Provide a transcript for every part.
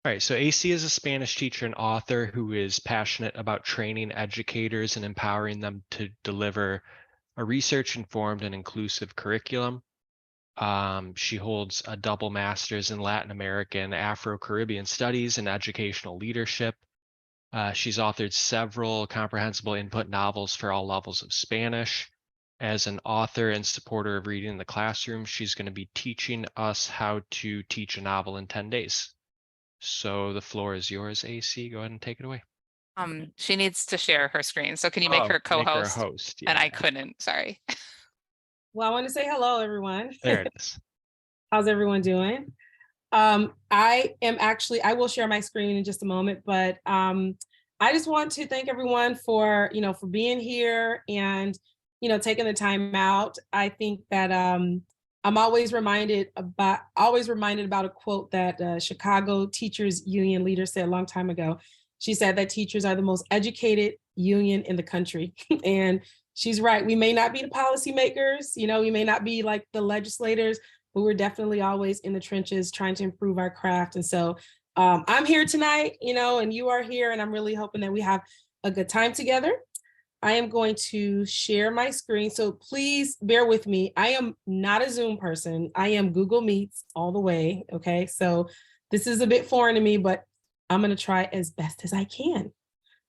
All right, so AC is a Spanish teacher and author who is passionate about training educators and empowering them to deliver a research-informed and inclusive curriculum. She holds a double master's in Latin American Afro-Caribbean Studies and Educational Leadership. She's authored several comprehensible input novels for all levels of Spanish. As an author and supporter of reading in the classroom, she's going to be teaching us how to teach a novel in 10 days. So the floor is yours, AC. Go ahead and take it away. She needs to share her screen. So can you make Oh, her make her a co-host? host. And Yeah, I couldn't, sorry. Well, I want to say hello, everyone. there it is. How's everyone doing? I will share my screen in just a moment, but I just want to thank everyone for, for being here and, taking the time out. I think that I'm always reminded about a quote that Chicago Teachers Union leader said a long time ago. She said that teachers are the most educated union in the country. And she's right. We may not be the policymakers, we may not be like the legislators, but we're definitely always in the trenches trying to improve our craft. And so I'm here tonight, and you are here, and I'm really hoping that we have a good time together. I am going to share my screen. So please bear with me. I am not a Zoom person. I am Google Meets all the way. Okay. So this is a bit foreign to me, but I'm going to try as best as I can.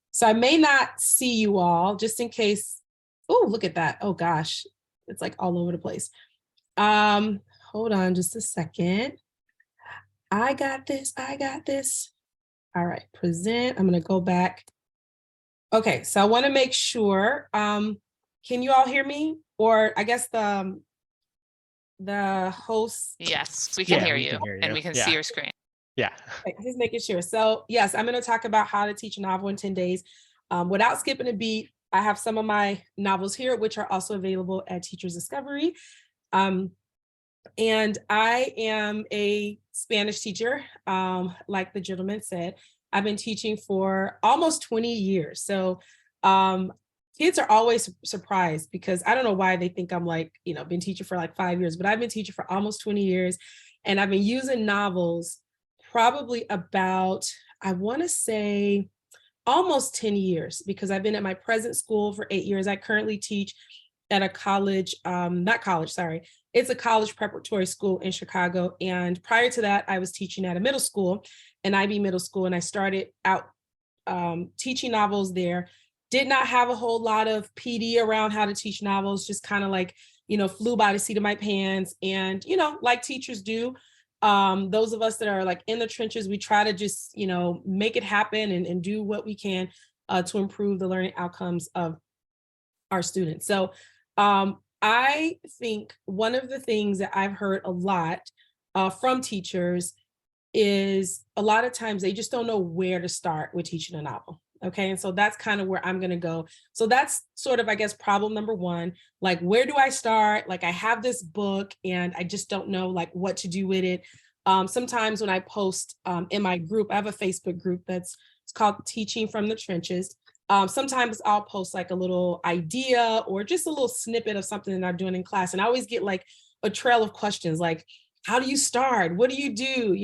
So I may not see you all just in case. Oh, look at that. Oh gosh. It's like all over the place. Hold on just a second. I got this. All right, present. I'm going to go back. Okay, so I want to make sure. Can you all hear me? Or I guess the host. Yes, we can Yeah, hear we you can hear and you. we can Yeah. see your screen. Yeah. Okay, just making sure. So yes, I'm going to talk about how to teach a novel in 10 days. Without skipping a beat, I have some of my novels here, which are also available at Teachers Discovery. And I am a Spanish teacher, like the gentleman said. I've been teaching for almost 20 years. So kids are always surprised because I don't know why they think I'm like, been teaching for like 5 years, but I've been teaching for almost 20 years. And I've been using novels probably about, I want to say, almost 10 years because I've been at my present school for 8 years. I currently teach at a college, not college, sorry. It's a college preparatory school in Chicago. And prior to that, I was teaching at a middle school, an IB middle school. And I started out teaching novels there. Did not have a whole lot of PD around how to teach novels, just kind of like, flew by the seat of my pants. And, like teachers do, those of us that are like in the trenches, we try to just, make it happen and do what we can to improve the learning outcomes of our students. So I think one of the things that I've heard a lot from teachers is a lot of times they just don't know where to start with teaching a novel. Okay. And so that's kind of where I'm going to go. So that's sort of, I guess, problem number one. Like, where do I start? Like, I have this book and I just don't know like what to do with it. Sometimes when I post in my group, I have a Facebook group it's called Teaching from the Trenches. Sometimes I'll post like a little idea or just a little snippet of something that I'm doing in class. And I always get like a trail of questions like, how do you start? What do you do?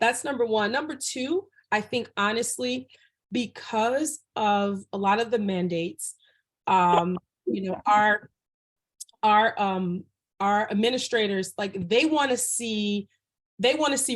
That's number one. Number two, I think honestly, because of a lot of the mandates, um, you know, our our administrators, like they want to see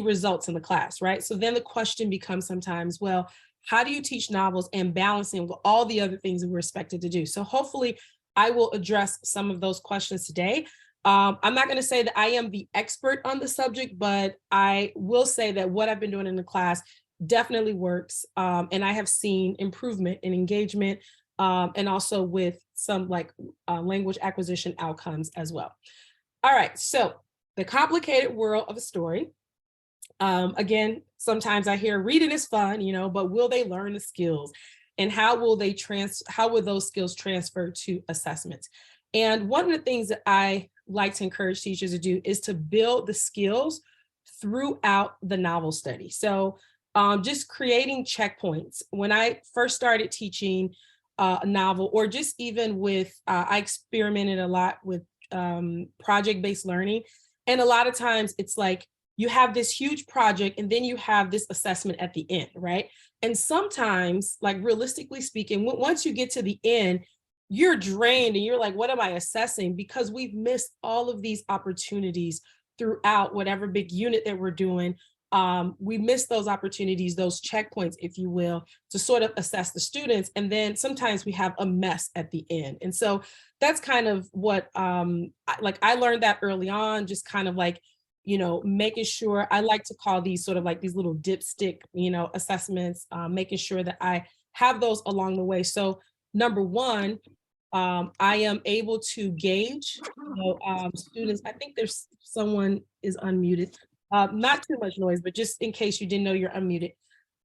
results in the class, right? So then the question becomes sometimes, well, how do you teach novels and balancing with all the other things that we're expected to do? So hopefully I will address some of those questions today. I'm not going to say that I am the expert on the subject, but I will say that what I've been doing in the class definitely works. And I have seen improvement in engagement and also with some like language acquisition outcomes as well. All right, so the complicated world of a story. Again, sometimes I hear reading is fun, but will they learn the skills? And how will those skills transfer to assessments? And one of the things that I like to encourage teachers to do is to build the skills throughout the novel study. So just creating checkpoints. When I first started teaching a novel, or just even with, I experimented a lot with project-based learning. And a lot of times it's like, you have this huge project and then you have this assessment at the end, right? And sometimes, like realistically speaking, once you get to the end, you're drained and you're like, what am I assessing? Because we've missed all of these opportunities throughout whatever big unit that we're doing. We miss those opportunities, those checkpoints, if you will, to sort of assess the students. And then sometimes we have a mess at the end. And so that's kind of what, I learned that early on, just kind of like, making sure, I like to call these sort of like these little dipstick, assessments, making sure that I have those along the way. So number one, I am able to gauge, students. I think there's someone is unmuted. Not too much noise, but just in case you didn't know you're unmuted.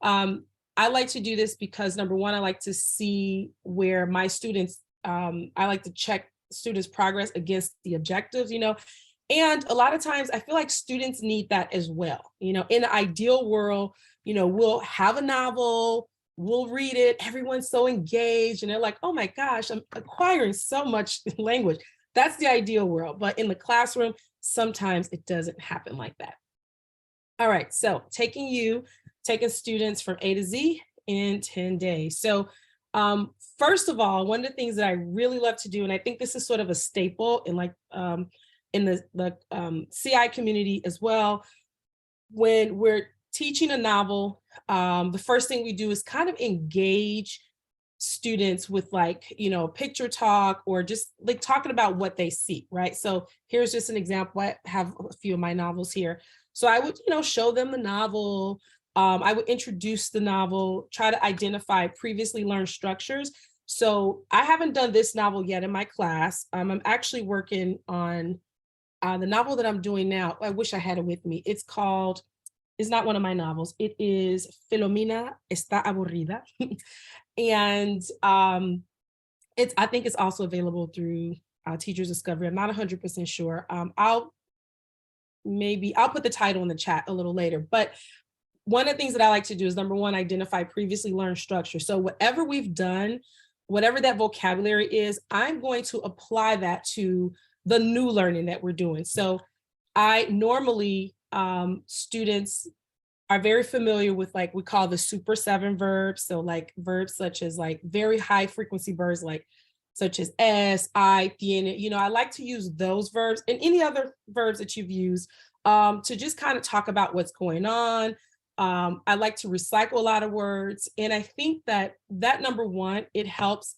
I like to do this because number one, I like to see where my students, I like to check students' progress against the objectives, and a lot of times I feel like students need that as well. In an ideal world, we'll have a novel, we'll read it, everyone's so engaged and they're like, oh my gosh, I'm acquiring so much language. That's the ideal world. But in the classroom, sometimes it doesn't happen like that. All right, so taking students from A to Z in 10 days. So first of all, one of the things that I really love to do, and I think this is sort of a staple in in the CI community as well, when we're teaching a novel, the first thing we do is kind of engage students with picture talk or just like talking about what they see, right? So here's just an example. I have a few of my novels here. So I would, show them the novel. I would introduce the novel, try to identify previously learned structures. So I haven't done this novel yet in my class. I'm actually working on the novel that I'm doing now. I wish I had it with me. It's not one of my novels. It is Filomena está aburrida. And I think it's also available through Teachers Discovery. I'm not 100% sure. I'll put the title in the chat a little later. But one of the things that I like to do is, number one, identify previously learned structure. So whatever we've done, whatever that vocabulary is, I'm going to apply that to the new learning that we're doing. So I normally, students are very familiar with we call the super 7 verbs. So verbs such as very high frequency verbs such as es, I, tiene. I like to use those verbs and any other verbs that you've used to just kind of talk about what's going on. I like to recycle a lot of words. And I think that number one, it helps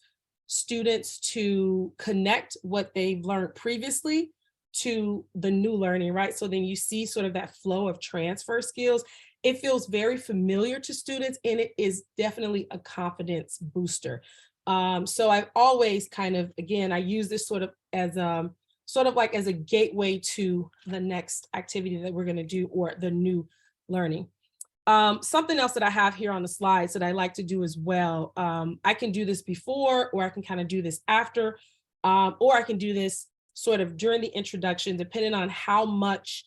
students to connect what they've learned previously to the new learning, right? So then you see sort of that flow of transfer skills. It feels very familiar to students, and it is definitely a confidence booster. So I've always I use this sort of as a gateway to the next activity that we're going to do or the new learning. Something else that I have here on the slides that I like to do as well. I can do this before, or I can kind of do this after, or I can do this sort of during the introduction, depending on how much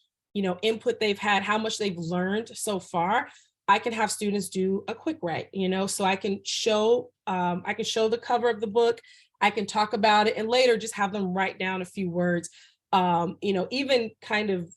input they've had, how much they've learned so far. I can have students do a quick write, so I can show the cover of the book. I can talk about it and later just have them write down a few words. Even kind of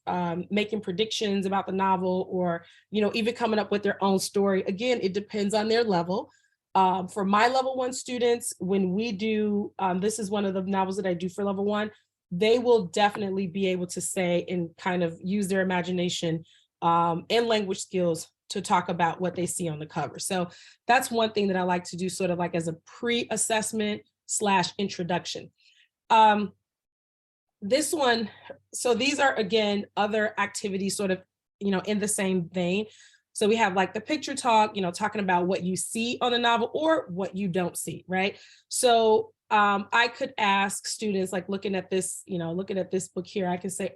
making predictions about the novel, or, even coming up with their own story. Again, it depends on their level. For my level 1 students, when we do, this is one of the novels that I do for level 1, they will definitely be able to say and kind of use their imagination and language skills to talk about what they see on the cover. So that's one thing that I like to do sort of as a pre-assessment / introduction. This one, so these are, again, other activities sort of, in the same vein. So we have the picture talk, talking about what you see on the novel or what you don't see, right? So I could ask students, looking at this book here, I can say,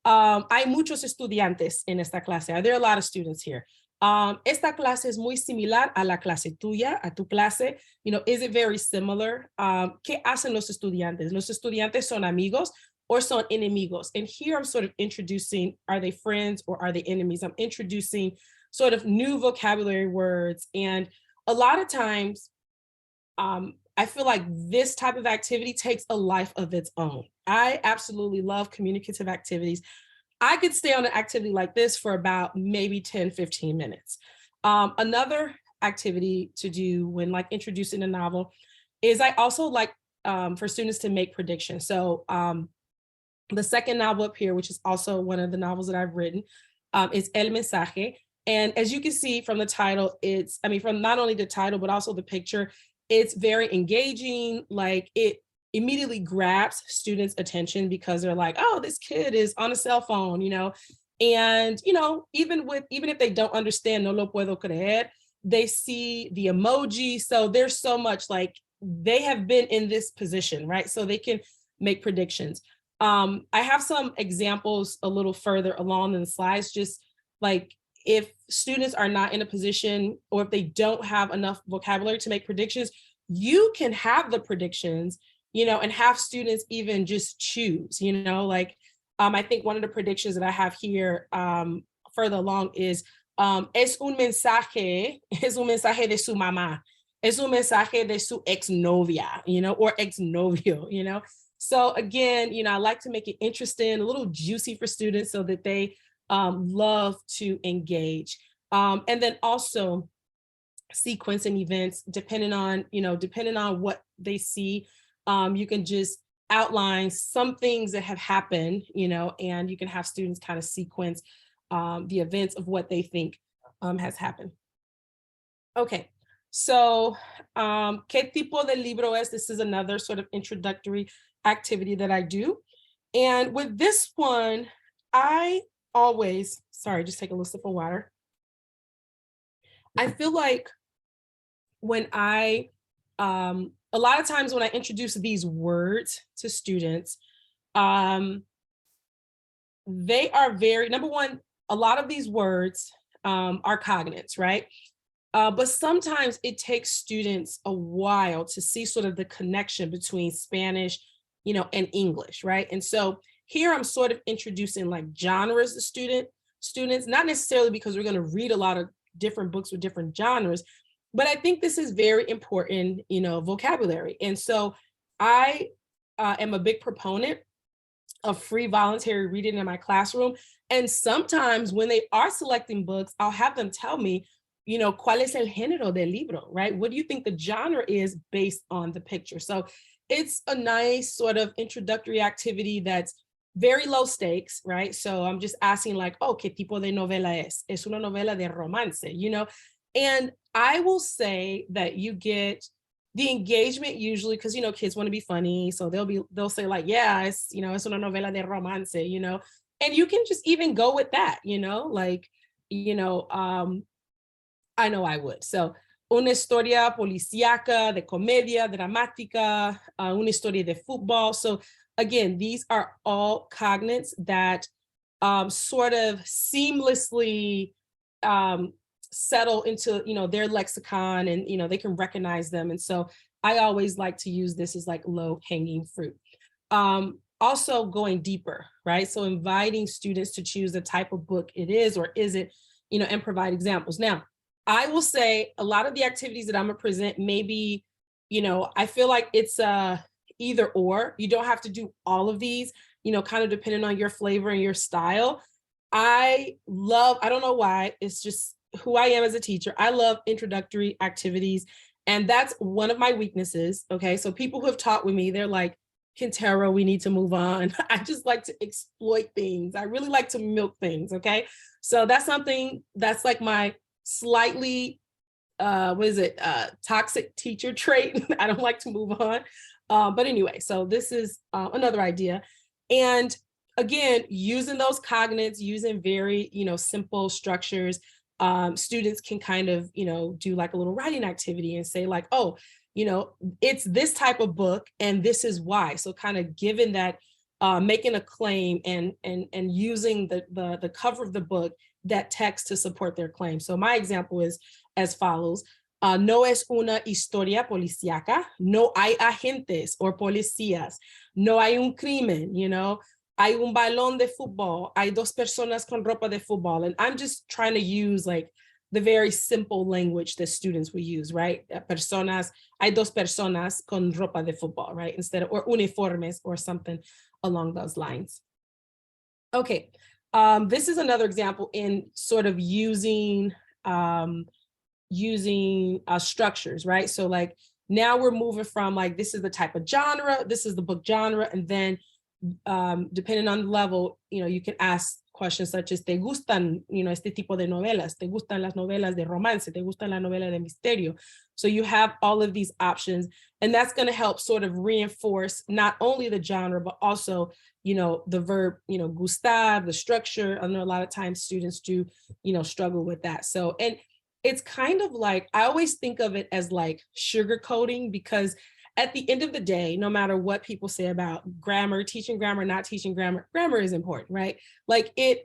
hay muchos estudiantes en esta clase. There are a lot of students here. Esta clase es muy similar a la clase tuya, a tu clase. Is it very similar? ¿Qué hacen los estudiantes? ¿Los estudiantes son amigos or son enemigos? And here I'm sort of introducing, are they friends or are they enemies? I'm introducing sort of new vocabulary words. And a lot of times, I feel like this type of activity takes a life of its own. I absolutely love communicative activities. I could stay on an activity like this for about maybe 10, 15 minutes. Another activity to do when like introducing a novel is I also like for students to make predictions. So the second novel up here, which is also one of the novels that I've written, is El Mensaje. And as you can see from the title, from not only the title, but also the picture, it's very engaging. Like it immediately grabs students' attention because they're like, oh, this kid is on a cell phone, and, even if they don't understand no lo puedo creer, they see the emoji. So there's so much like they have been in this position, right? So they can make predictions. I have some examples a little further along in the slides, just like if students are not in a position or if they don't have enough vocabulary to make predictions, you can have the predictions, and have students even just choose, I think one of the predictions that I have here further along is es un mensaje de su mamá, es un mensaje de su exnovia, or exnovio, So again, I like to make it interesting, a little juicy for students so that they love to engage. And then also sequencing events, depending on what they see, you can just outline some things that have happened, and you can have students kind of sequence the events of what they think has happened. Okay, so ¿qué tipo de libro es? This is another sort of introductory activity that I do. And with this one, I always, sorry, just take a little sip of water. I feel like when a lot of times when I introduce these words to students, they are very, number one, a lot of these words are cognates, right? But sometimes it takes students a while to see sort of the connection between Spanish, and English, right? And so here I'm sort of introducing like genres to students, not necessarily because we're going to read a lot of different books with different genres, but I think this is very important, vocabulary. And so I am a big proponent of free voluntary reading in my classroom. And sometimes when they are selecting books, I'll have them tell me, ¿cuál es el género del libro, right? What do you think the genre is based on the picture? So it's a nice sort of introductory activity that's very low stakes, right? So I'm just asking like, oh, ¿qué tipo de novela es? Es una novela de romance, And I will say that you get the engagement usually because, kids want to be funny. So they'll say like, yeah, es una novela de romance, and you can just even go with that, I know I would. So una historia policíaca, de comedia, dramática, una historia de fútbol. So again, these are all cognates that sort of seamlessly settle into, their lexicon and, they can recognize them. And so I always like to use this as like low hanging fruit. Also going deeper, right? So inviting students to choose the type of book it is or isn't, and provide examples. Now, I will say a lot of the activities that I'm gonna present, maybe, I feel like it's either or. You don't have to do all of these, kind of depending on your flavor and your style. I don't know why, it's just who I am as a teacher. I love introductory activities, and that's one of my weaknesses, okay? So people who have taught with me, they're like, Quintero, we need to move on. I just like to exploit things. I really like to milk things, okay? So that's something that's like my slightly, toxic teacher trait. I don't like to move on. But anyway, so this is another idea. And again, using those cognates, using very, simple structures, students can kind of, do like a little writing activity and say like, oh, it's this type of book and this is why. So kind of given that, making a claim and using the cover of the book, that text to support their claim. So my example is as follows. No es una historia policíaca, no hay agentes or policías, no hay un crimen, hay un balón de fútbol, hay dos personas con ropa de fútbol. And I'm just trying to use like the very simple language that students will use, right? Hay dos personas con ropa de fútbol, right? Instead of, or uniformes or something along those lines. Okay. This is another example in sort of using structures, right? So like now we're moving from like, this is the type of genre, this is the book genre, and then depending on the level, you can ask questions such as, ¿te gustan, este tipo de novelas? ¿Te gustan las novelas de romance? ¿Te gustan las novelas de misterio? So you have all of these options, and that's going to help sort of reinforce not only the genre, but also, the verb, gustar, the structure. I know a lot of times students do, struggle with that. So, and it's kind of like, I always think of it as like sugarcoating, because at the end of the day, no matter what people say about grammar, teaching grammar, not teaching grammar, grammar is important, right? Like you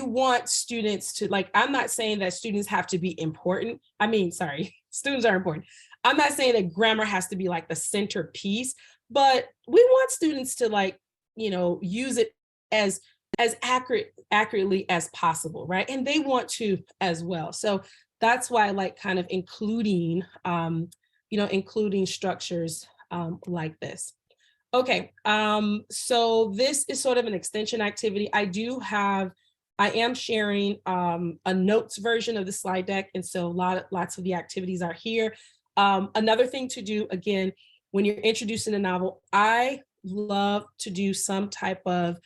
want students to, like, I'm not saying that students have to be important. I mean, sorry, students are important. I'm not saying that grammar has to be like the centerpiece, but we want students to like, use it as accurately as possible, right? And they want to as well. So that's why I like kind of including structures like this. Okay, so this is sort of an extension activity. I am sharing a notes version of the slide deck, and so lots of the activities are here. Another thing to do, again, when you're introducing a novel, I love to do some type of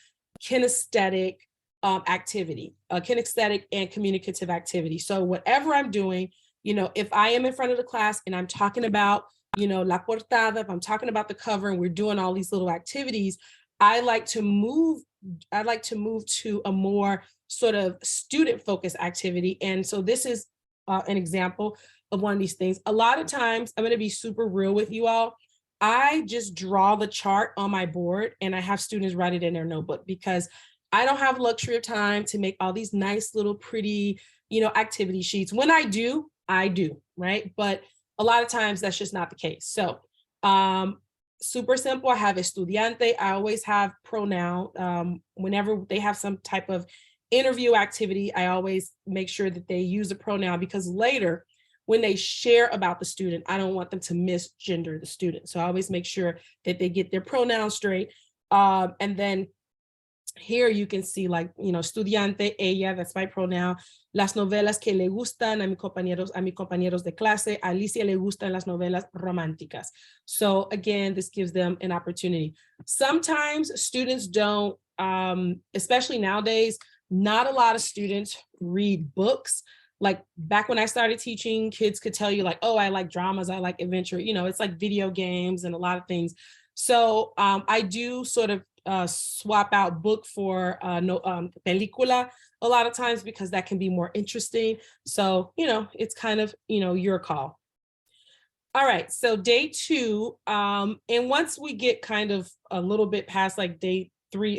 kinesthetic activity, kinesthetic and communicative activity. So whatever I'm doing, if I am in front of the class and I'm talking about, la portada, if I'm talking about the cover and we're doing all these little activities, I like to move to a more sort of student-focused activity. And so this is an example of one of these things. A lot of times, I'm going to be super real with you all, I just draw the chart on my board and I have students write it in their notebook, because I don't have luxury of time to make all these nice little pretty, activity sheets. When I do, right? But a lot of times that's just not the case. So super simple. I have estudiante. I always have pronoun. Whenever they have some type of interview activity, I always make sure that they use a pronoun, because later when they share about the student, I don't want them to misgender the student. So I always make sure that they get their pronouns straight. And then here you can see, like, estudiante, ella, that's my pronoun. Las novelas que le gustan a mis compañeros de clase. A Alicia le gustan las novelas románticas. So again, this gives them an opportunity. Sometimes students don't, especially nowadays, not a lot of students read books. Like back when I started teaching, kids could tell you like, oh, I like dramas, I like adventure, it's like video games and a lot of things. So I do sort of swap out book for película a lot of times, because that can be more interesting. So, it's kind of, your call. All right, so day 2, and once we get kind of a little bit past like day 4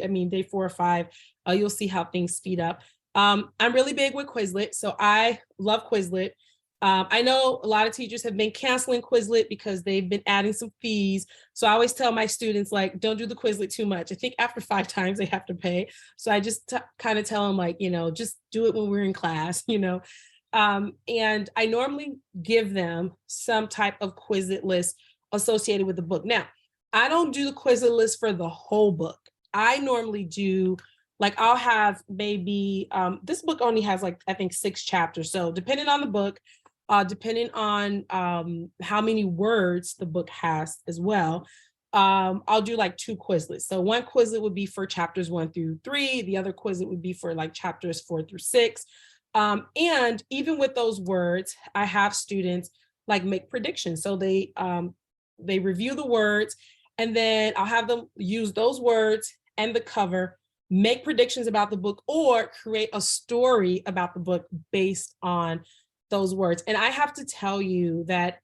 or 5, you'll see how things speed up. I'm really big with Quizlet, so I love Quizlet. I know a lot of teachers have been canceling Quizlet because they've been adding some fees. So I always tell my students, like, don't do the Quizlet too much. I think after 5 times they have to pay. So I just kind of tell them, like, just do it when we're in class, and I normally give them some type of Quizlet list associated with the book. Now, I don't do the Quizlet list for the whole book. I normally do, like, I'll have maybe, this book only has like, I think 6 chapters. So depending on the book, depending on how many words the book has as well, I'll do like 2 Quizlets. So one Quizlet would be for chapters 1 through 3. The other Quizlet would be for like chapters 4 through 6. And even with those words, I have students like make predictions. So they review the words, and then I'll have them use those words and the cover, make predictions about the book, or create a story about the book based on those words. And I have to tell you that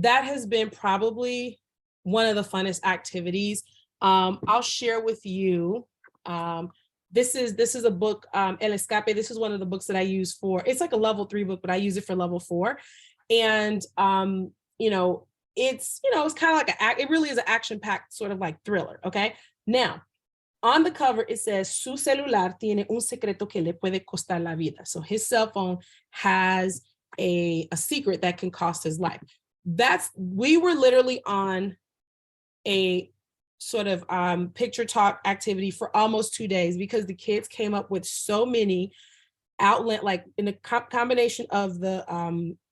has been probably one of the funnest activities. I'll share with you. This is a book, El Escape. This is one of the books that I use for, it's like a level 3 book, but I use it for level 4. And, it's kind of like it really is an action-packed sort of like thriller. Okay. Now, on the cover, it says, su celular tiene un secreto que le puede costar la vida. So his cell phone has a secret that can cost his life. We were literally on a sort of picture talk activity for almost 2 days because the kids came up with so many outlet, like in the combination of the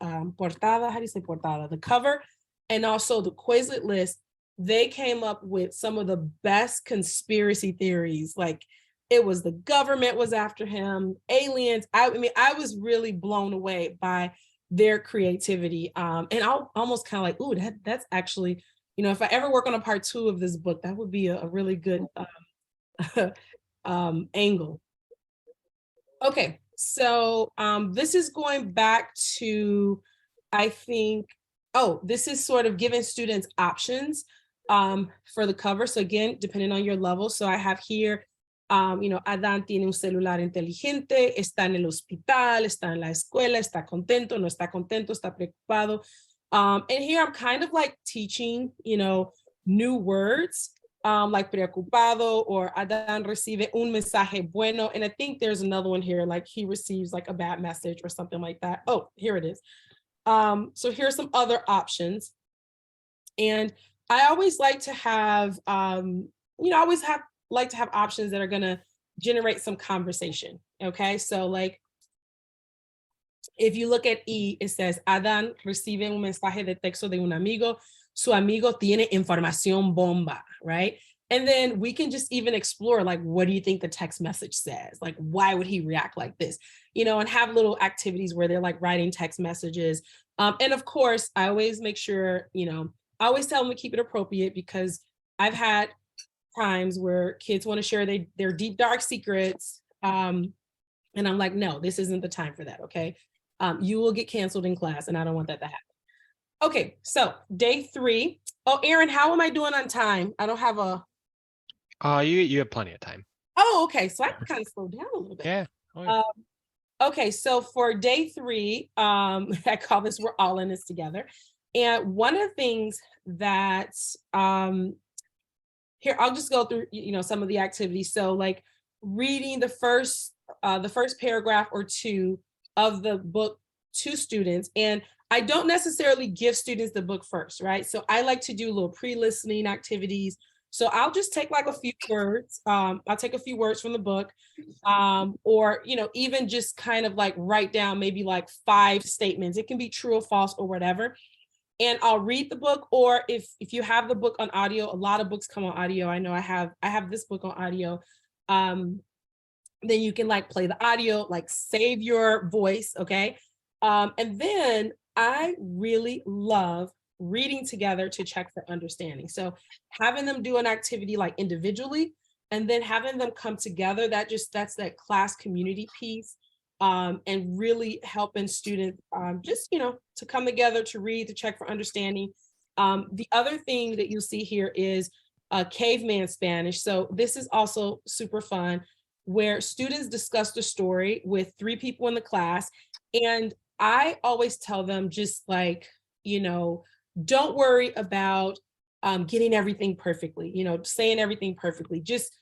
portada, how do you say portada? The cover, and also the Quizlet list, they came up with some of the best conspiracy theories. Like it was the government was after him, aliens. I mean, I was really blown away by their creativity. And I'll almost kind of like, ooh, that's actually, you know, if I ever work on a part 2 of this book, that would be a really good angle. Okay, so this is going back to, I think, oh, this is sort of giving students options for the cover. So again, depending on your level. So I have here, you know, Adán tiene un celular inteligente, está en el hospital, está en la escuela, está contento, no está contento, está preocupado. And here I'm kind of like teaching, you know, new words. Like preocupado, or Adán recibe un mensaje bueno. And I think there's another one here, like he receives like a bad message or something like that. Oh, here it is. So here's some other options. And I always like to have, you know, like to have options that are gonna generate some conversation, okay? So like, if you look at E, it says, Adán recibe un mensaje de texto de un amigo. Su amigo tiene información bomba, right? And then we can just even explore, like, what do you think the text message says? Like, why would he react like this? You know, and have little activities where they're like writing text messages. And of course, I always make sure, you know, I always tell them to keep it appropriate because I've had times where kids want to share their deep, dark secrets. And I'm like, no, this isn't the time for that, okay? You will get canceled in class and I don't want that to happen. Okay, so day 3. Oh, Aaron, how am I doing on time? I don't have a... You have plenty of time. Oh, okay, so I can kind of slow down a little bit. Yeah. Oh, yeah. Okay, so for day 3, I call this We're All in This Together. And one of the things that, here, I'll just go through, you know, some of the activities. So like reading the first paragraph or 2 of the book to students. And I don't necessarily give students the book first, right? So I like to do little pre-listening activities. So I'll just take like a few words. I'll take a few words from the book, or, you know, even just kind of like write down maybe like 5 statements. It can be true or false or whatever. And I'll read the book, or if you have the book on audio, a lot of books come on audio. I know I have this book on audio. Then you can like play the audio, like save your voice, okay? And then I really love reading together to check for understanding. So having them do an activity like individually, and then having them come together, that's that class community piece, and really helping students just, you know, to come together to read, to check for understanding. The other thing that you'll see here is caveman Spanish. So this is also super fun, where students discuss the story with 3 people in the class. And I always tell them, just like, you know, don't worry about getting everything perfectly, you know, saying everything perfectly. Just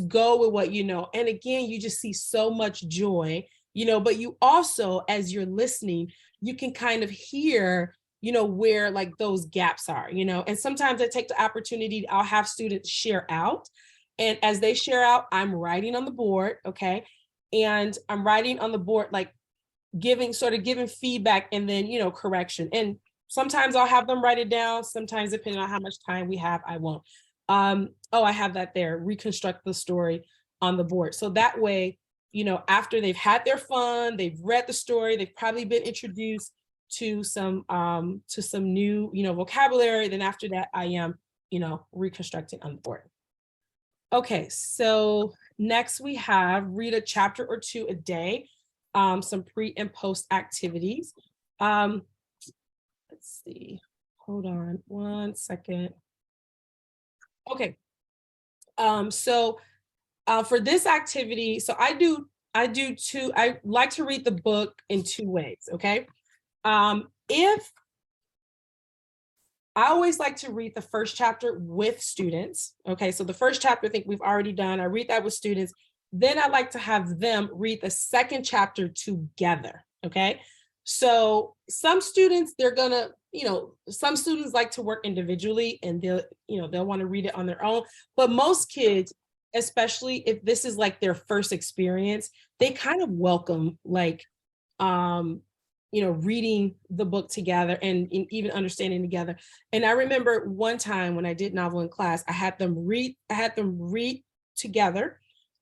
go with what you know. And again, you just see so much joy, you know, but you also, as you're listening, you can kind of hear, you know, where like those gaps are, you know. And sometimes I take the opportunity, I'll have students share out. And as they share out, I'm writing on the board, okay? And I'm writing on the board, like giving feedback and then, you know, correction. And sometimes I'll have them write it down. Sometimes, depending on how much time we have, I won't. Oh, I have that there, reconstruct the story on the board. So that way, you know, after they've had their fun, they've read the story, they've probably been introduced to some new, you know, vocabulary. Then after that, I am, you know, reconstructing on the board. Okay, so next we have read a chapter or 2 a day, some pre and post activities. Let's see, hold on 1 second. Okay, so for this activity, so I like to read the book in 2 ways, okay? If I always like to read the first chapter with students. Okay, so the first chapter, I think we've already done. I read that with students. Then I like to have them read the second chapter together. Okay, so some students, they're gonna some students like to work individually and they'll want to read it on their own. But most kids, especially if this is like their first experience, they kind of welcome like, reading the book together and even understanding together. And I remember one time when I did novel in class, I had them read together,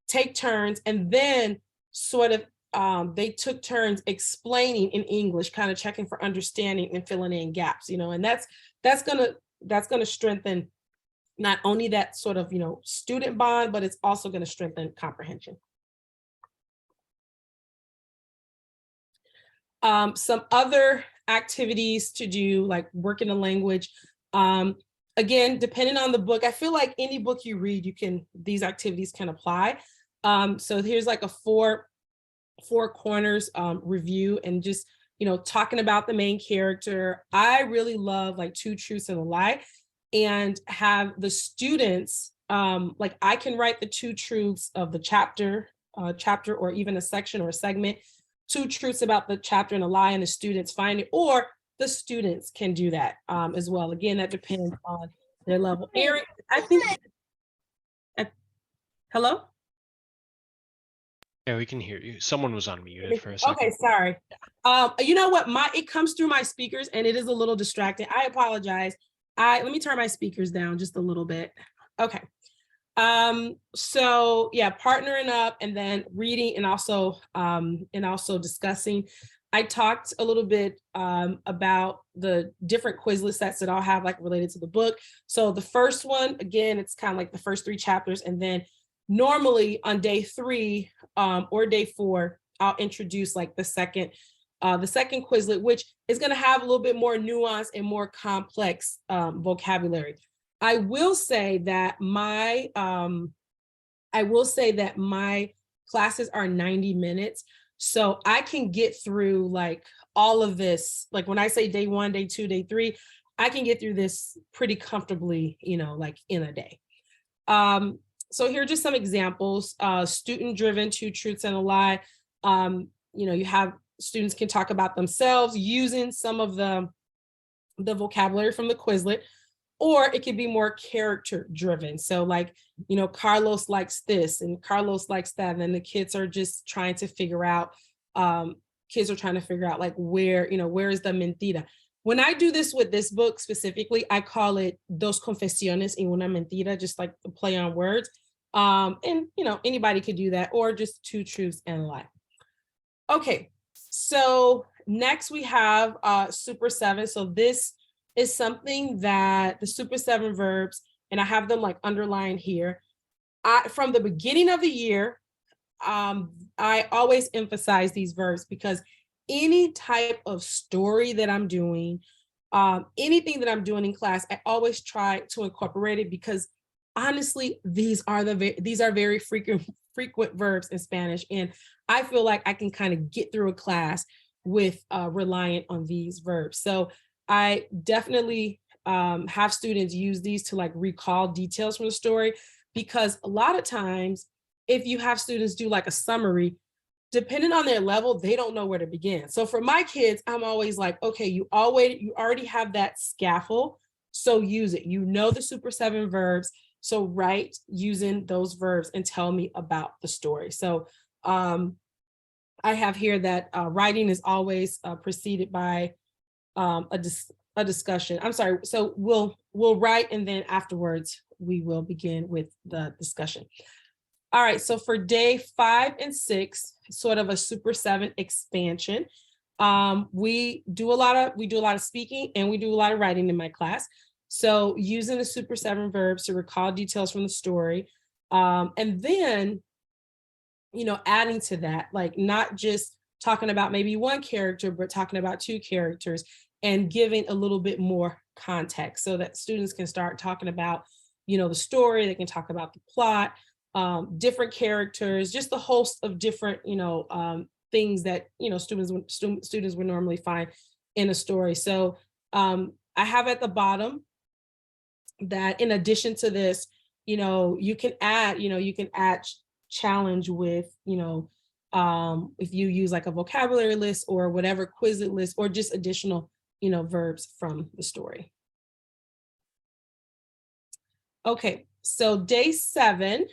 take turns, and then sort of they took turns explaining in English, kind of checking for understanding and filling in gaps, and that's gonna strengthen not only that sort of student bond, but it's also going to strengthen comprehension. Some other activities to do, like work in a language. Again, depending on the book, I feel like any book you read, these activities can apply. So here's like a four corners review, and just talking about the main character. I really love like Two Truths and a Lie, and have the students like I can write the two truths of the chapter or even a section or a segment, two truths about the chapter and a lie, and the students find it, or the students can do that as well. Again, that depends on their level. Aaron, I think. Hello? Yeah, we can hear you. Someone was unmuted for a second. Okay, sorry. You know what? It comes through my speakers and it is a little distracting. I apologize. Let me turn my speakers down just a little bit. Okay. So yeah, partnering up and then reading and also discussing. I talked a little bit about the different Quizlet sets that I'll have like related to the book. So the first one, again, it's kind of like the first 3 chapters, and then normally on day 3 or day 4, I'll introduce like the second Quizlet, which is going to have a little bit more nuance and more complex vocabulary. I will say that my classes are 90 minutes. So I can get through like all of this. Like when I say day 1, day 2, day 3, I can get through this pretty comfortably, like in a day. So here are just some examples. Student-driven, 2 truths and a lie. You have students can talk about themselves using some of the vocabulary from the Quizlet, or it could be more character-driven. So like, Carlos likes this and Carlos likes that, and then the kids are just trying to figure out, like where is the mentira. When I do this with this book specifically, I call it Dos Confesiones y una Mentira, just like the play on words. And anybody could do that, or just 2 truths and a lie. Okay, so next we have Super 7. So this is something that the Super 7 verbs, and I have them like underlined here. From the beginning of the year, I always emphasize these verbs because any type of story that I'm doing, anything that I'm doing in class, I always try to incorporate it, because honestly, these are very frequent verbs in Spanish, and I feel like I can kind of get through a class with relying on these verbs. So I definitely have students use these to like recall details from the story, because a lot of times if you have students do like a summary, depending on their level, they don't know where to begin. So for my kids, I'm always like, okay, you already have that scaffold, so use it. The Super 7 verbs, so write using those verbs and tell me about the story. So I have here that writing is always preceded by a discussion. I'm sorry. So we'll write, and then afterwards we will begin with the discussion. All right. So for day 5 and 6, sort of a Super 7 expansion. We do a lot of speaking, and we do a lot of writing in my class. So using the Super 7 verbs to recall details from the story, and then adding to that, like not just talking about maybe one character, but talking about 2 characters, and giving a little bit more context so that students can start talking about, the story. They can talk about the plot, different characters, just the host of different, things that, students would normally find in a story. So I have at the bottom that in addition to this, you can add challenge with, if you use like a vocabulary list or whatever Quizlet list, or just additional, verbs from the story. Okay, so day 7,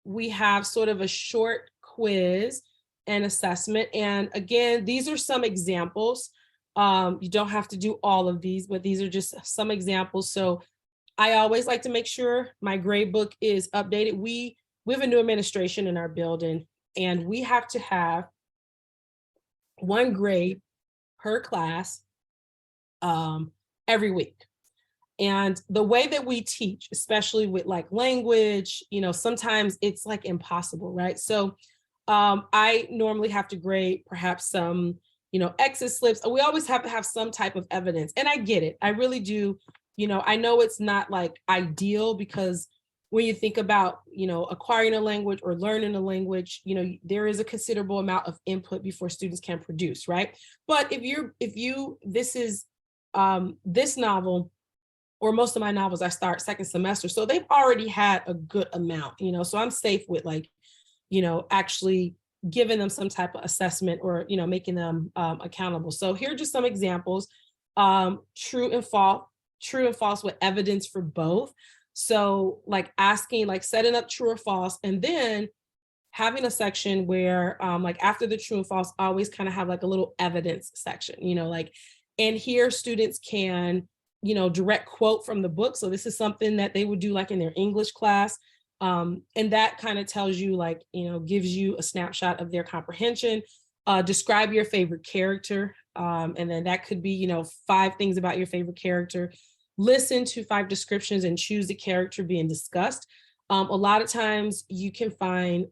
we have sort of a short quiz and assessment. And again, these are some examples. You don't have to do all of these, but these are just some examples. So I always like to make sure my grade book is updated. We have a new administration in our building, and we have to have 1 grade per class every week. And the way that we teach, especially with like language, sometimes it's like impossible, right? So I normally have to grade perhaps some, exit slips. We always have to have some type of evidence. And I get it. I really do. I know it's not like ideal, because when you think about, acquiring a language or learning a language, there is a considerable amount of input before students can produce, right? But this novel, or most of my novels, I start second semester. So they've already had a good amount, so I'm safe with actually giving them some type of assessment, or, making them accountable. So here are just some examples. True and false with evidence for both. So like setting up true or false, and then having a section where after the true and false, always kind of have like a little evidence section, and here students can, direct quote from the book. So this is something that they would do like in their English class. And that kind of tells you gives you a snapshot of their comprehension. Describe your favorite character. And then that could be, 5 things about your favorite character. Listen to 5 descriptions and choose the character being discussed. A lot of times you can find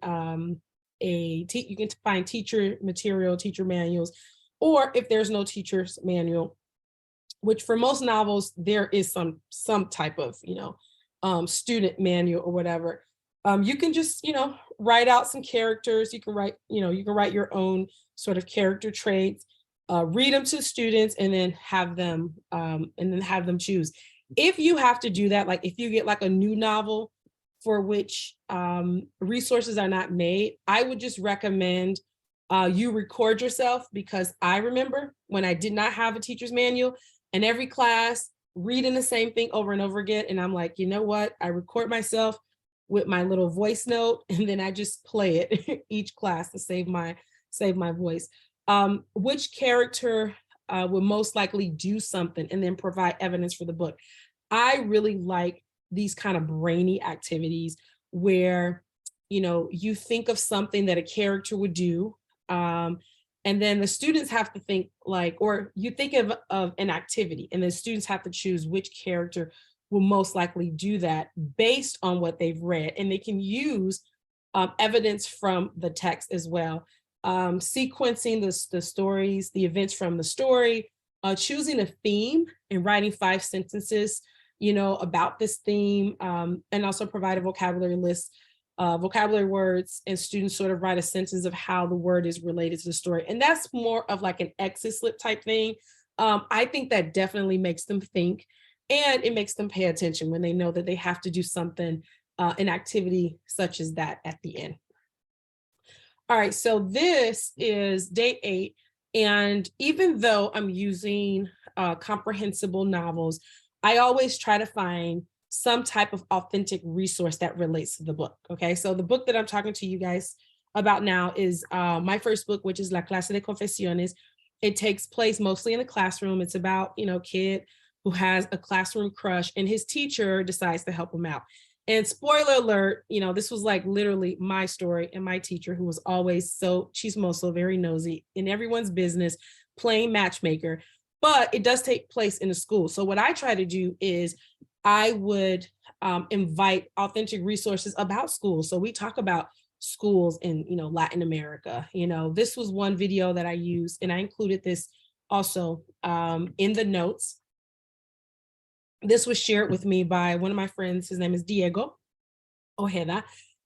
teacher material, teacher manuals, or if there's no teacher's manual, which for most novels, there is some type of, student manual or whatever. You can just, write out some characters. You can write your own sort of character traits, read them to students, and then have them choose. If you have to do that, like if you get like a new novel for which resources are not made, I would just recommend you record yourself, because I remember when I did not have a teacher's manual, and every class reading the same thing over and over again. And I'm like, you know what? I record myself with my little voice note, and then I just play it each class to save my voice. Which character would most likely do something, and then provide evidence for the book. I really like these kind of brainy activities where, you think of something that a character would do. And then the students have to think or you think of an activity, and the students have to choose which character will most likely do that based on what they've read. And they can use evidence from the text as well. Sequencing the stories, the events from the story, choosing a theme and writing 5 sentences, about this theme, and also provide a vocabulary list, vocabulary words, and students sort of write a sentence of how the word is related to the story. And that's more of like an exit slip type thing. I think that definitely makes them think, and it makes them pay attention when they know that they have to do something, an activity such as that at the end. All right, so this is day 8. And even though I'm using comprehensible novels, I always try to find some type of authentic resource that relates to the book. Okay, so the book that I'm talking to you guys about now is my first book, which is La Clase de Confesiones. It takes place mostly in a classroom. It's about, kid who has a classroom crush, and his teacher decides to help him out. And spoiler alert, this was like literally my story, and my teacher, who was always she's also very nosy in everyone's business, playing matchmaker, but it does take place in a school. So what I try to do is I would invite authentic resources about schools. So we talk about schools in, Latin America. This was one video that I used, and I included this also in the notes. This was shared with me by one of my friends. His name is Diego Ojeda,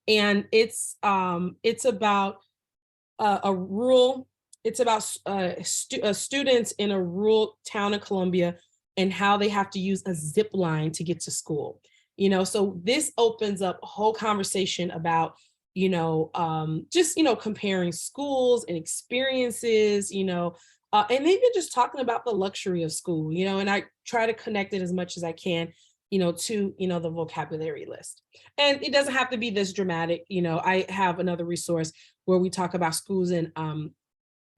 and it's about students in a rural town in Colombia, and how they have to use a zip line to get to school. So this opens up a whole conversation about, just, comparing schools and experiences, and even just talking about the luxury of school, and I try to connect it as much as I can, to, the vocabulary list. And it doesn't have to be this dramatic. I have another resource where we talk about schools in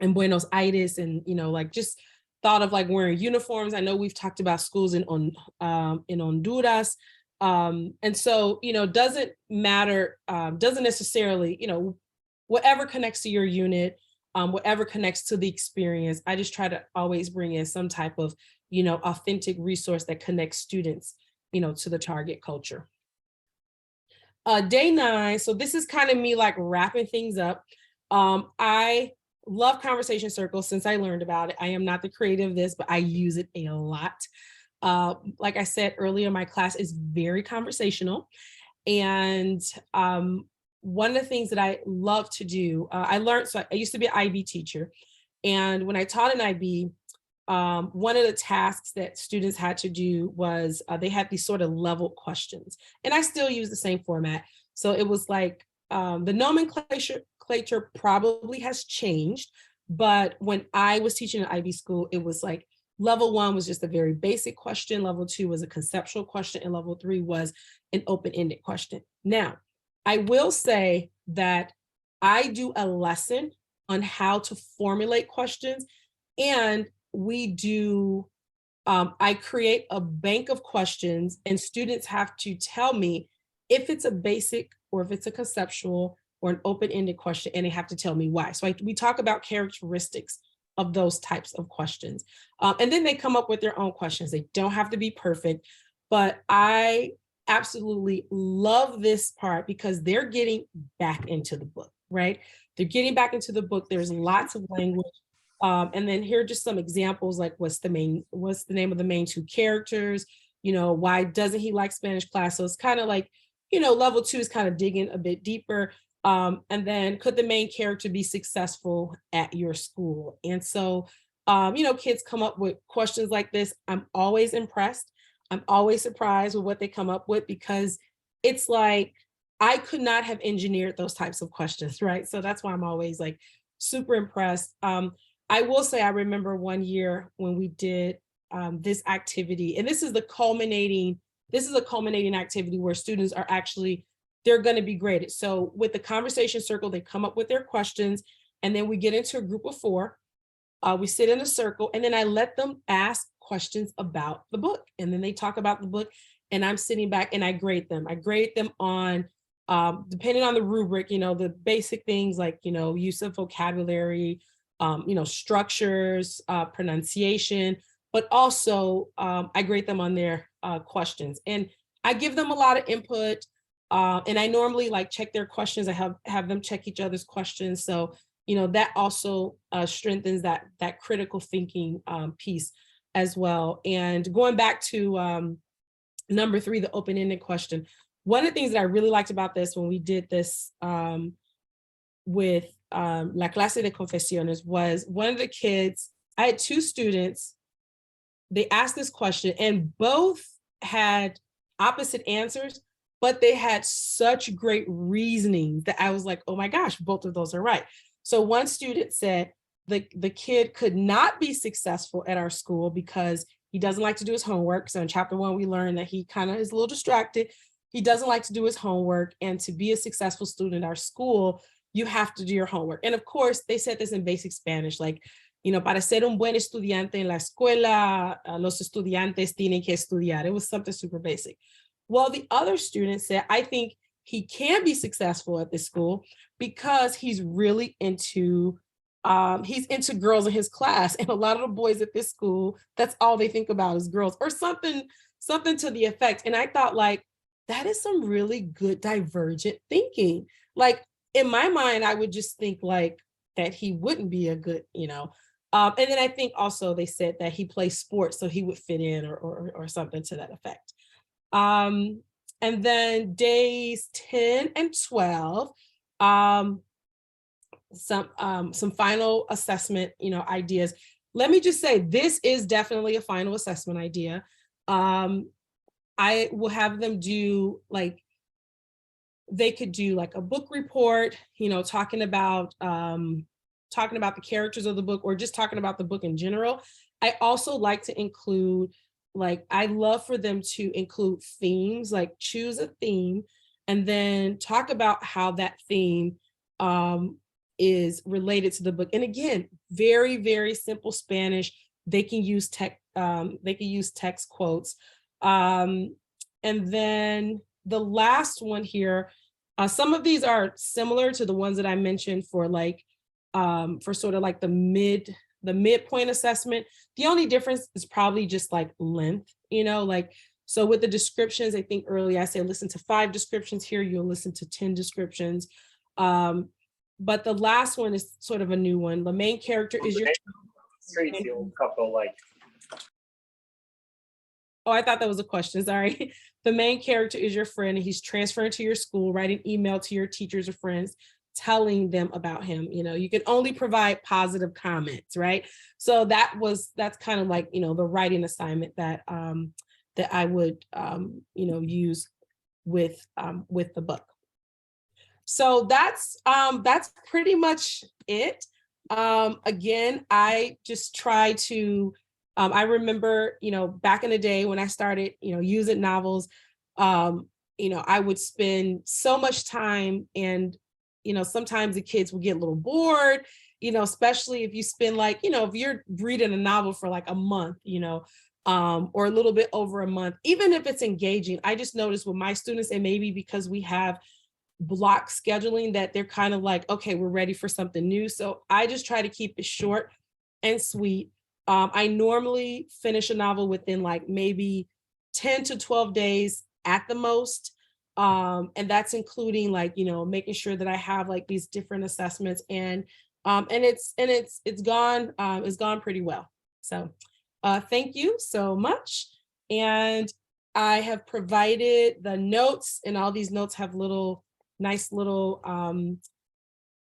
Buenos Aires, and, like just thought of like wearing uniforms. I know we've talked about schools in Honduras. And so, doesn't matter, doesn't necessarily, whatever connects to your unit, whatever connects to the experience. I just try to always bring in some type of, authentic resource that connects students, to the target culture. Day 9. So this is kind of me like wrapping things up. I love conversation circles since I learned about it. I am not the creator of this, but I use it a lot. Like I said earlier, my class is very conversational. And one of the things that I love to do, so I used to be an IB teacher. And when I taught an IB, one of the tasks that students had to do was they had these sort of level questions. And I still use the same format. So it was like the nomenclature probably has changed. But when I was teaching at IB school, it was like level 1 was just a very basic question. Level 2 was a conceptual question. And level 3 was an open-ended question. Now, I will say that I do a lesson on how to formulate questions, and I create a bank of questions, and students have to tell me if it's a basic or if it's a conceptual or an open-ended question, and they have to tell me why. So we talk about characteristics of those types of questions. And then they come up with their own questions. They don't have to be perfect, but I absolutely love this part because they're getting back into the book, right? They're getting back into the book. There's lots of language. And then here are just some examples, like what's the name of the main 2 characters? Why doesn't he like Spanish class? So it's kind of like, level 2 is kind of digging a bit deeper. And then could the main character be successful at your school? And so, kids come up with questions like this. I'm always impressed. I'm always surprised with what they come up with, because it's like, I could not have engineered those types of questions, right? So that's why I'm always like super impressed. I will say, I remember one year when we did this activity, and this is a culminating activity where students are actually, they're going to be graded. So with the conversation circle, they come up with their questions, and then we get into a group of 4. We sit in a circle, and then I let them ask questions about the book, and then they talk about the book, and I'm sitting back and I grade them. I grade them on, depending on the rubric, the basic things like, use of vocabulary, structures, pronunciation, but also I grade them on their questions, and I give them a lot of input. And I normally like check their questions. I have them check each other's questions. So, that also strengthens that critical thinking piece as well. And going back to number 3, the open-ended question. One of the things that I really liked about this when we did this with La Clase de Confesiones was one of the kids, I had 2 students, they asked this question and both had opposite answers, but they had such great reasoning that I was like, oh my gosh, both of those are right. So one student said the kid could not be successful at our school because he doesn't like to do his homework. So in chapter 1, we learned that he kind of is a little distracted. He doesn't like to do his homework. And to be a successful student at our school, you have to do your homework. And of course, they said this in basic Spanish, like, para ser un buen estudiante en la escuela, los estudiantes tienen que estudiar. It was something super basic. Well, the other student said, I think he can be successful at this school because he's really into girls in his class. And a lot of the boys at this school, that's all they think about is girls, or something to the effect. And I thought, like, that is some really good divergent thinking. Like, in my mind, I would just think like that he wouldn't be a good, and then I think also they said that he plays sports, so he would fit in or something to that effect. And then days 10 and 12, some final assessment, ideas. Let me just say, this is definitely a final assessment idea. I will have them do they could do like a book report, talking about talking about the characters of the book or just talking about the book in general, I also like to include, like, I love for them to include themes, like choose a theme and then talk about how that theme is related to the book. And again, very, very simple Spanish. They can use text quotes. And then the last one here, some of these are similar to the ones that I mentioned for like for sort of like the midpoint assessment. The only difference is probably just like length, like, so with the descriptions, I think earlier I said listen to 5 descriptions. Here you'll listen to 10 descriptions. But the last one is sort of a new one. The main character is your couple, like, oh, I thought that was a question. Sorry. The main character is your friend, and he's transferring to your school. Write an email to your teachers or friends telling them about him. You can only provide positive comments, right? So that's kind of like, the writing assignment that that I would use with the book. So that's pretty much it. Again, I just try to I remember, back in the day when I started, using novels, I would spend so much time, and, sometimes the kids will get a little bored, especially if you spend like, if you're reading a novel for like a month, or a little bit over a month, even if it's engaging. I just noticed with my students, and maybe because we have block scheduling, that they're kind of like, okay, we're ready for something new. So I just try to keep it short and sweet. I normally finish a novel within like maybe 10 to 12 days at the most. And that's including like, making sure that I have like these different assessments, and it's gone pretty well. So thank you so much. And I have provided the notes, and all these notes have nice little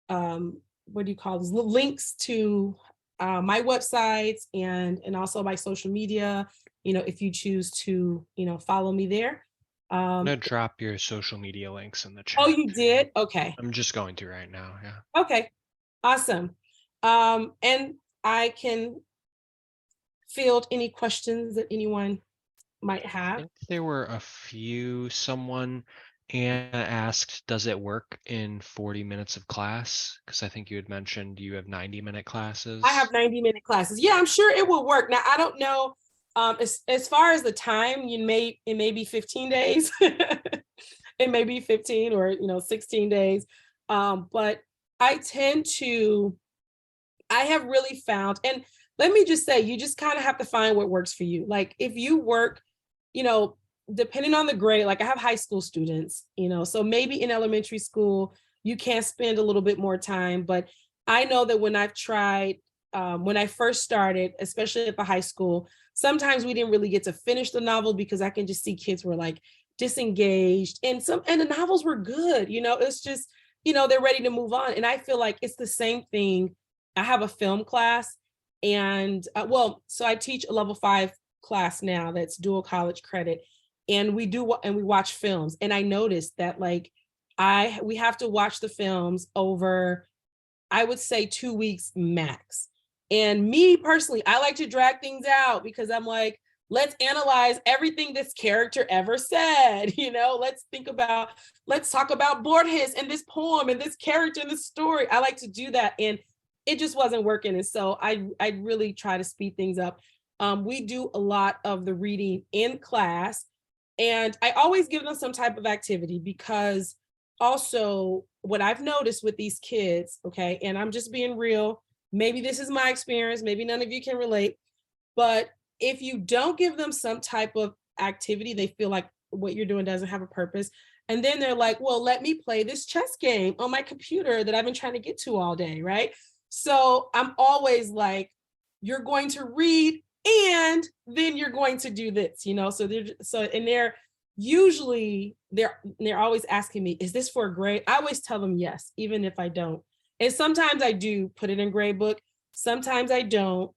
what do you call these, links to my websites and also my social media, if you choose to, follow me there. I'm gonna drop your social media links in the chat. Oh, you did? Okay. I'm just going to right now. Yeah. Okay. Awesome. And I can field any questions that anyone might I have. think there were a few. Someone Anna asked, does it work in 40 minutes of class? Because I think you had mentioned you have 90-minute classes. I have 90-minute classes. Yeah, I'm sure it will work. Now, I don't know, as far as the time, it may be 15 days. It may be 15 or 16 days. But I have really found, and let me just say, you just kind of have to find what works for you. Like if you work, depending on the grade, like I have high school students, so maybe in elementary school, you can spend a little bit more time. But I know that when I've tried, when I first started, especially at the high school, sometimes we didn't really get to finish the novel because I can just see kids were like disengaged, and the novels were good, it's just, they're ready to move on. And I feel like it's the same thing. I have a film class, and so I teach a level 5 class now that's dual college credit, and we watch films. And I noticed that like we have to watch the films over, I would say 2 weeks max. And me personally, I like to drag things out because I'm like, let's analyze everything this character ever said. Let's talk about Borges and this poem and this character and this story. I like to do that. And it just wasn't working. And so I really try to speed things up. We do a lot of the reading in class, and I always give them some type of activity, because also what I've noticed with these kids, okay, and I'm just being real, maybe this is my experience, maybe none of you can relate, but if you don't give them some type of activity, they feel like what you're doing doesn't have a purpose. And then they're like, well, let me play this chess game on my computer that I've been trying to get to all day, right? So I'm always like, you're going to read and then you're going to do this, they're usually they're always asking me, is this for a grade? I always tell them yes, even if I don't. And sometimes I do put it in grade book, sometimes I don't.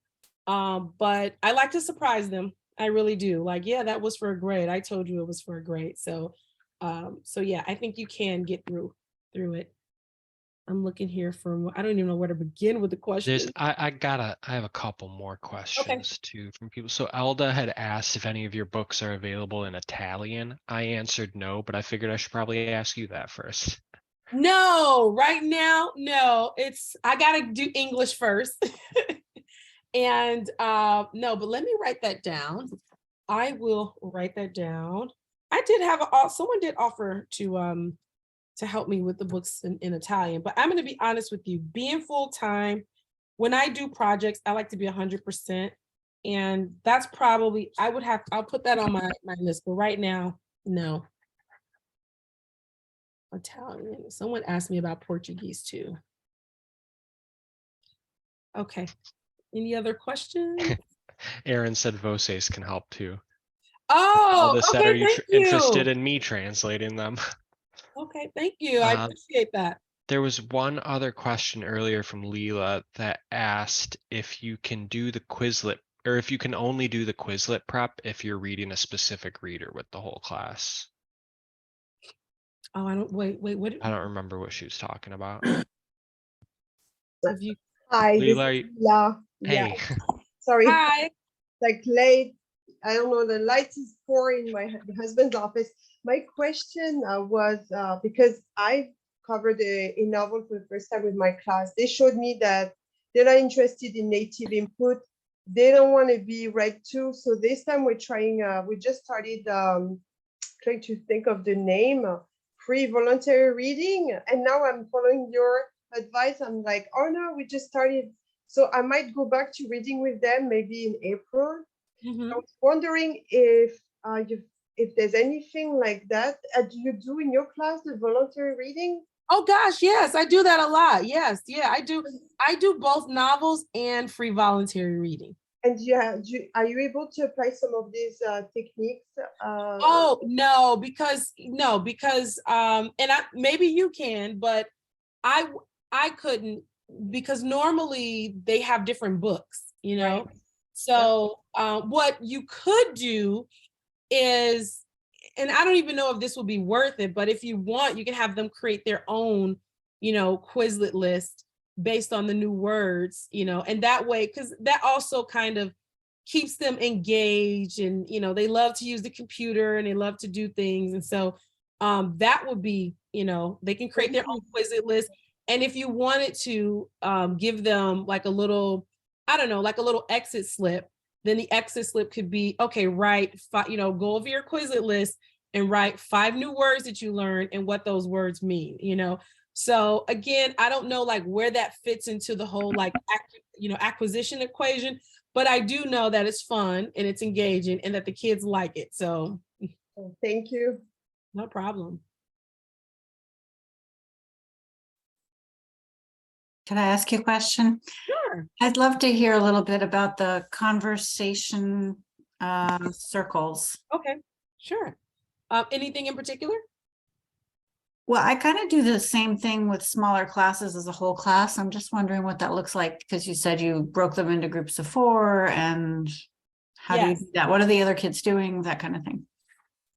But I like to surprise them. I really do. Like, yeah, that was for a grade. I told you it was for a grade. So yeah, I think you can get through it. I'm looking here for, I don't even know where to begin with the question. I have a couple more questions too from people. So Elda had asked if any of your books are available in Italian. I answered no, but I figured I should probably ask you that first. No, right now, no. I gotta do English first. And no, but let me write that down. I will write that down. I did have someone did offer to help me with the books in Italian, but I'm gonna be honest with you, being full-time, when I do projects, I like to be 100%. And that's probably, I'll put that on my list, but right now, no. Italian. Someone asked me about Portuguese too. Okay. Any other questions? Aaron said Voces can help too. Oh, Elda said, okay. are you Thank you. interested in me translating them? Okay, thank you. I appreciate that. There was one other question earlier from Leela that asked if you can do the Quizlet, or if you can only do the Quizlet prep if you're reading a specific reader with the whole class. Oh, what? I don't remember what she was talking about. Have you? Hi, this Leela, is Leela. hey. Sorry, Hi. like late. I don't know, the light is poor in my husband's office. My question was because I covered a novel for the first time with my class. They showed me that they're not interested in native input. They don't want to be read to. So this time we're trying, we just started trying to think of the name, free voluntary reading. And now I'm following your advice. I'm like, oh no, we just started. So I might go back to reading with them maybe in April. Mhm. I was wondering if there's anything like that. Do you do in your class the voluntary reading? Oh gosh, yes, I do that a lot. Yes, yeah, I do. I do both novels and free voluntary reading. And are you able to apply some of these techniques? Oh no, because and maybe you can, but I couldn't, because normally they have different books, you know. Right. So what you could do is, and I don't even know if this will be worth it, but if you want, you can have them create their own, Quizlet list based on the new words, and that way, because that also kind of keeps them engaged, and they love to use the computer and they love to do things. And so that would be, they can create their own Quizlet list. And if you wanted to give them like a little, I don't know, like a little exit slip, then the exit slip could be, okay, write, go over your Quizlet list and write 5 new words that you learned and what those words mean, So again, I don't know like where that fits into the whole like, acquisition equation, but I do know that it's fun and it's engaging and that the kids like it. So thank you. No problem. Can I ask you a question? Sure. I'd love to hear a little bit about the conversation circles. Okay, sure. Anything in particular? Well, I kind of do the same thing with smaller classes as a whole class. I'm just wondering what that looks like, because you said you broke them into groups of 4, and how do you do that? What are the other kids doing? That kind of thing.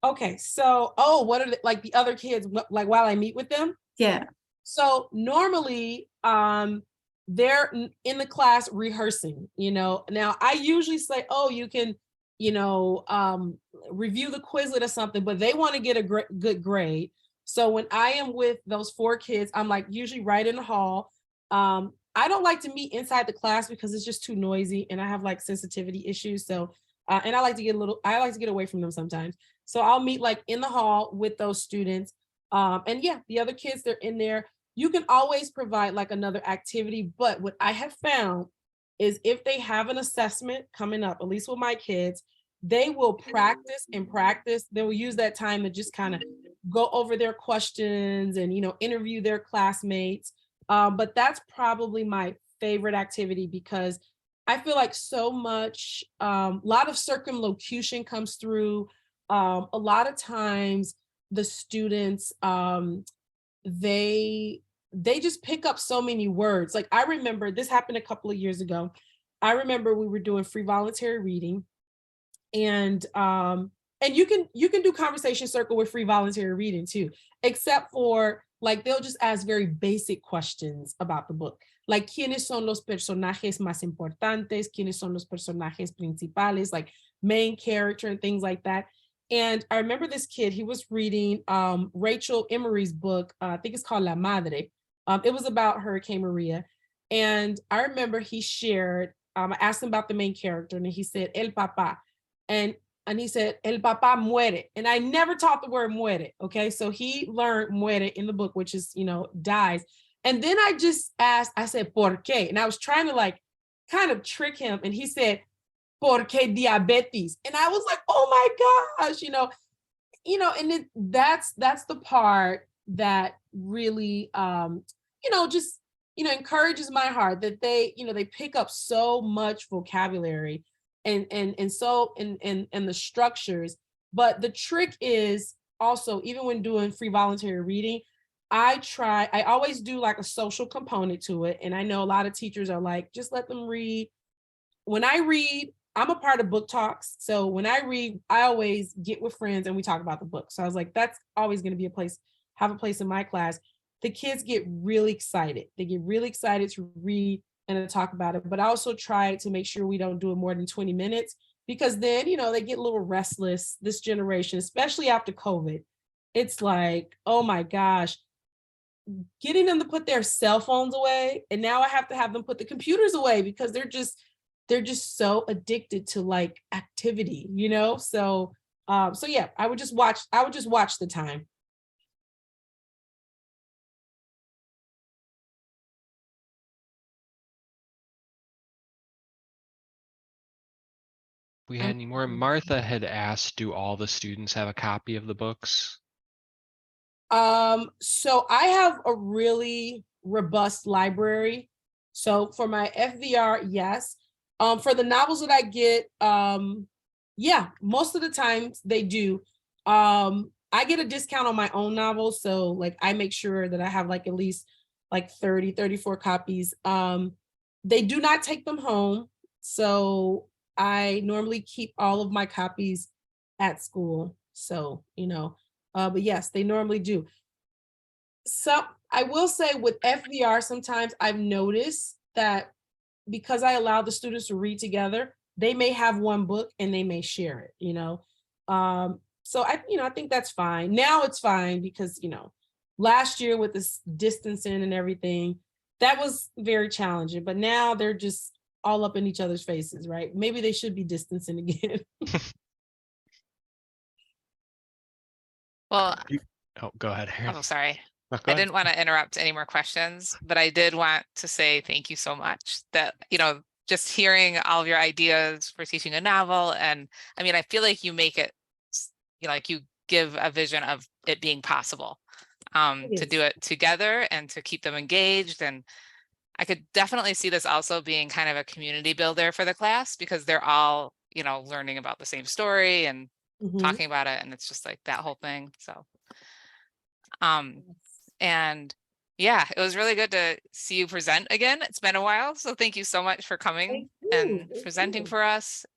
Okay, so, what are like the other kids, like while I meet with them? Yeah. So normally, they're in the class rehearsing, Now I usually say, oh, you can, review the Quizlet or something, but they want to get a good grade. So when I am with those 4 kids, I'm like usually right in the hall. I don't like to meet inside the class because it's just too noisy and I have like sensitivity issues. So, and I like to get away from them sometimes. So I'll meet like in the hall with those students. And yeah, the other kids, they're in there. You can always provide like another activity, but what I have found is if they have an assessment coming up, at least with my kids, they will practice and practice. They will use that time to just kind of go over their questions and, interview their classmates. But that's probably my favorite activity because I feel like so much, a lot of circumlocution comes through. A lot of times the students, they just pick up so many words. Like I remember this happened a couple of years ago. I remember we were doing free voluntary reading, and you can do conversation circle with free voluntary reading too, except for like they'll just ask very basic questions about the book. Like, ¿quiénes son los personajes más importantes? ¿Quiénes son los personajes principales? Like main character and things like that. And I remember this kid, he was reading Rachel Emery's book, I think it's called La Madre. It was about Hurricane Maria. And I remember he shared, I asked him about the main character and he said, El Papá. And he said, El papá muere. And I never taught the word muere. Okay. So he learned muere in the book, which is, dies. And then I just asked, I said, ¿por qué? And I was trying to like kind of trick him. And he said, porque diabetes. And I was like, oh my gosh, and that's the part that really, just, encourages my heart that they pick up so much vocabulary and so and the structures. But the trick is also, even when doing free voluntary reading, I always do like a social component to it. And I know a lot of teachers are like, just let them read. When I read, I'm a part of book talks. So when I read, I always get with friends and we talk about the book. So I was like, that's always going to be have a place in my class. The kids get really excited. They get really excited to read and to talk about it. But I also try to make sure we don't do it more than 20 minutes, because then, they get a little restless, this generation, especially after COVID. It's like, oh my gosh, getting them to put their cell phones away. And now I have to have them put the computers away because they're just so addicted to like activity, So yeah, I would just watch the time. We had any more? Martha had asked, do all the students have a copy of the books? So I have a really robust library. So for my FVR, yes. For the novels that I get, yeah, most of the times they do. I get a discount on my own novels. So like I make sure that I have like at least like 34 copies. They do not take them home. So I normally keep all of my copies at school. So, but yes, they normally do. So I will say with FVR, sometimes I've noticed that because I allow the students to read together, they may have one book and they may share it, So I think that's fine. Now it's fine because, last year with this distancing and everything, that was very challenging, but now they're just all up in each other's faces, right? Maybe they should be distancing again. Well, Oh, go ahead, Erin. oh, sorry. No, go I ahead. didn't want to interrupt any more questions, but I did want to say thank you so much that, just hearing all of your ideas for teaching a novel. And I mean, I feel like you make it, like you give a vision of it being possible to do it together and to keep them engaged. And I could definitely see this also being kind of a community builder for the class, because they're all, learning about the same story and talking about it. And it's just like that whole thing. So, and yeah, it was really good to see you present again. It's been a while. So thank you so much for coming and presenting for us.